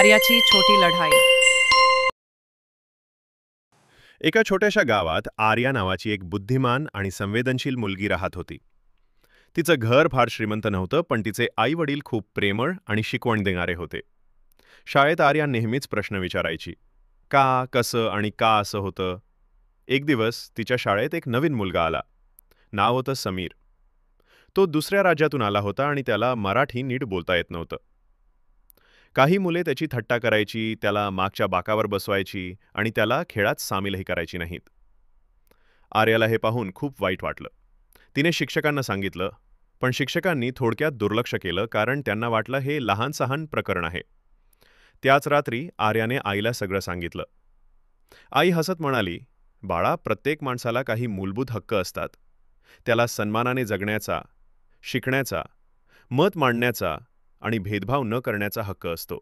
आर्याची छोटी लढाई. एका छोट्याशा गावात आर्या नावाची एक बुद्धिमान आणि संवेदनशील मुलगी राहत होती. तिचं घर फार श्रीमंत नव्हतं, पण तिचे आई वडील खूप प्रेमळ आणि शिकवण देणारे होते. शाळेत आर्या नेहमीच प्रश्न विचारायची, का, कसं आणि का असं होतं. एक दिवस तिच्या शाळेत एक नवीन मुलगा आला. नाव होतं समीर. तो दुसऱ्या राज्यातून आला होता आणि त्याला मराठी नीट बोलता येत नव्हतं. काही मुले त्याची थट्टा करायची, त्याला मागच्या बाकावर बसवायची आणि त्याला खेळात सामीलही करायची नाहीत. आर्याला हे पाहून खूप वाईट वाटलं. तिने शिक्षकांना सांगितलं, पण शिक्षकांनी थोडक्यात दुर्लक्ष केलं कारण त्यांना वाटलं हे लहान-सहान प्रकरण आहे. त्याच रात्री आर्याने आईला सगळं सांगितलं. आई हसत म्हणाली, "बाळा, प्रत्येक माणसाला काही मूलभूत हक्क असतात. त्याला सन्मानाने जगण्याचा, शिकण्याचा, मत मांडण्याचा आणि भेदभाव न करण्याचा हक्क असतो.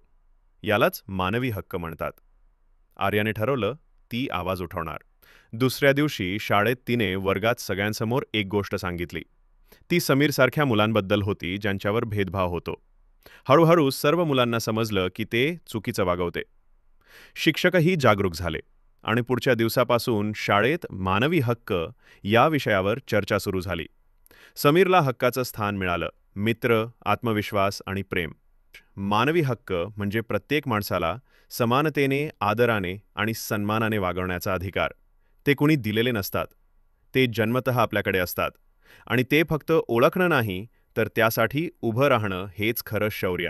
यालाच मानवी हक्क म्हणतात." आर्याने ठरवलं, ती आवाज उठवणार. दुसऱ्या दिवशी शाळेत तिने वर्गात सगळ्यांसमोर एक गोष्ट सांगितली. ती समीरसारख्या मुलांबद्दल होती ज्यांच्यावर भेदभाव होतो. हळूहळू सर्व मुलांना समजलं की ते चुकीचं वागवते. शिक्षकही जागरूक झाले आणि पुढच्या दिवसापासून शाळेत मानवी हक्क या विषयावर चर्चा सुरू झाली. समीरला हक्काचं स्थान मिळालं, मित्र, आत्मविश्वास आणि प्रेम. मानवी हक्क म्हणजे प्रत्येक माणसाला समानतेने, आदराने आणि सन्मानाने वागवण्याचा अधिकार. ते कुणी दिलेले नसतात. ते जन्मतः आपल्याकडे असतात आणि ते फक्त ओळखणं नाही, तर त्यासाठी उभं राहणं हेच खरं शौर्य.